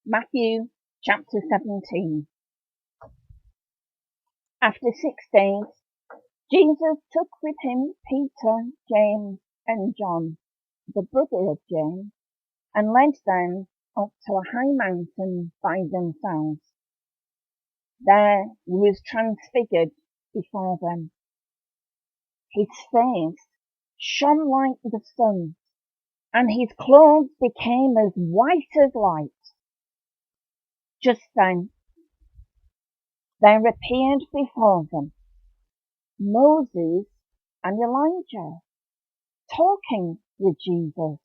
Matthew chapter 17. After 6 days, Jesus took with him Peter, James, and John, the brother of James, and led them up to a high mountain by themselves. There he was transfigured before them. His face shone like the sun, and his clothes became as white as light. Just then, there appeared before them Moses and Elijah, talking with Jesus.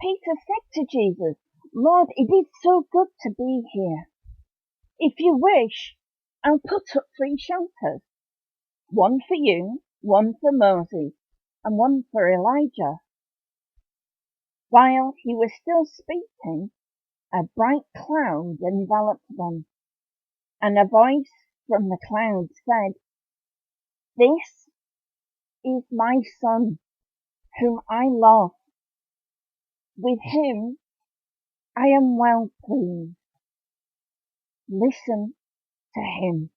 Peter said to Jesus, "Lord, it is so good to be here. If you wish, I'll put up 3 shelters, one for you, one for Moses, and one for Elijah." While he was still speaking, a bright cloud enveloped them, and a voice from the cloud said, "This is my Son, whom I love. With him I am well pleased. Listen to him."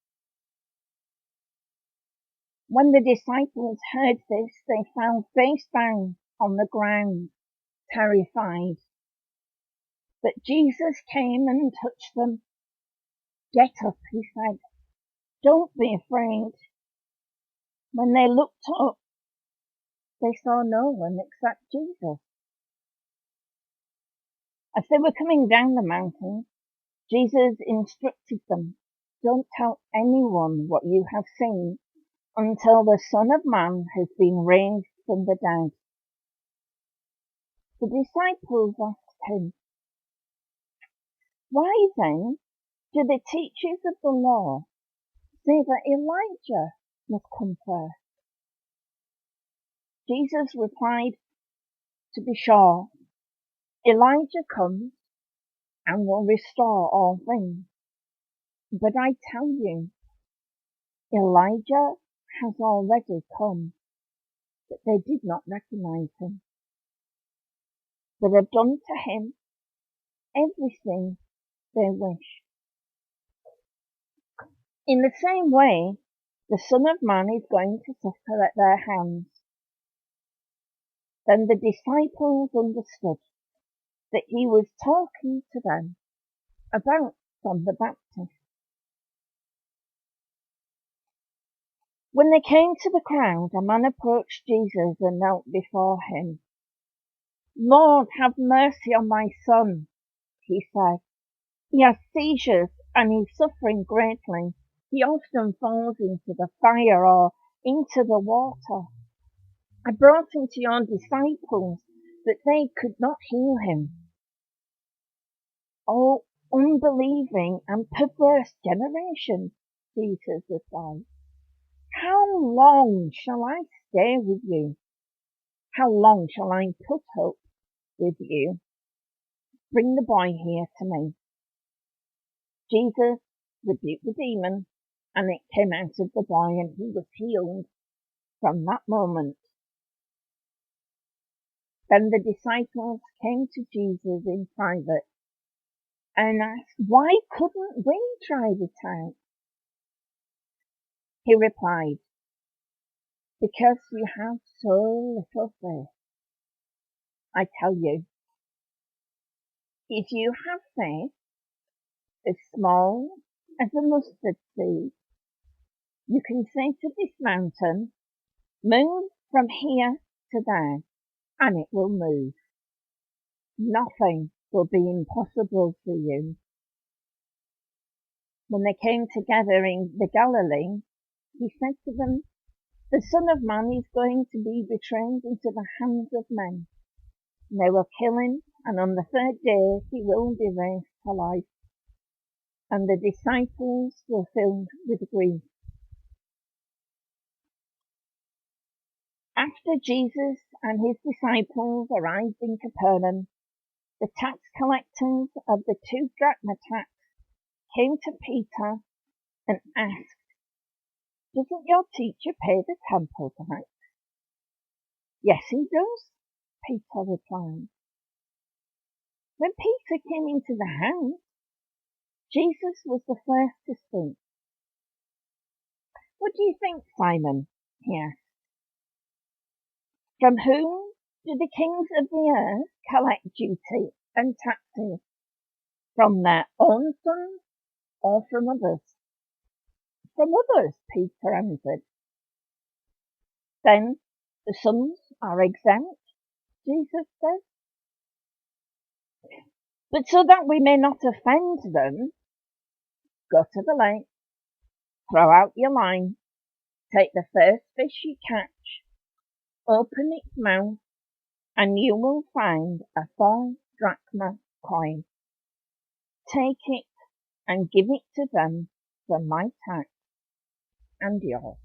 When the disciples heard this, they fell face down on the ground, terrified. But Jesus came and touched them. "Get up," he said. "Don't be afraid." When they looked up, they saw no one except Jesus. As they were coming down the mountain, Jesus instructed them, "Don't tell anyone what you have seen until the Son of Man has been raised from the dead." The disciples asked him, "Why then do the teachers of the law say that Elijah must come first?" Jesus replied, "To be sure, Elijah comes and will restore all things. But I tell you, Elijah has already come, but they did not recognize him. They have done to him everything they wish. In the same way, the Son of Man is going to suffer at their hands." Then the disciples understood that he was talking to them about John the Baptist. When they came to the crowd, a man approached Jesus and knelt before him. "Lord, have mercy on my son," he said. "He has seizures and he's suffering greatly. He often falls into the fire or into the water. I brought him to your disciples, but they could not heal him." "Oh, unbelieving and perverse generation," Jesus replied. "How long shall I stay with you? How long shall I put up with you? Bring the boy here to me." Jesus rebuked the demon, and it came out of the boy, and he was healed from that moment. Then the disciples came to Jesus in private and asked, "Why couldn't we drive it out?" He replied, "Because you have so little faith. I tell you, if you have faith as small as a mustard seed, you can say to this mountain, 'Move from here to there,' and it will move. Nothing will be impossible for you." When they came together in the Galilee, he said to them, "The Son of Man is going to be betrayed into the hands of men. They will kill him, and on the 3rd day he will be raised to life." And the disciples were filled with grief. After Jesus and his disciples arrived in Capernaum, the tax collectors of the 2 drachma tax came to Peter and asked, "Doesn't your teacher pay the temple tax?" "Yes, he does," Peter replied. When Peter came into the house, Jesus was the first to speak. "What do you think, Simon?" he asked. "From whom do the kings of the earth collect duty and taxes? From their own sons or from others?" "From others," Peter answered. "Then the sons are exempt," Jesus said. "But so that we may not offend them, go to the lake, throw out your line, take the first fish you catch, open its mouth, and you will find a 4-drachma coin. Take it and give it to them for my tax and yours."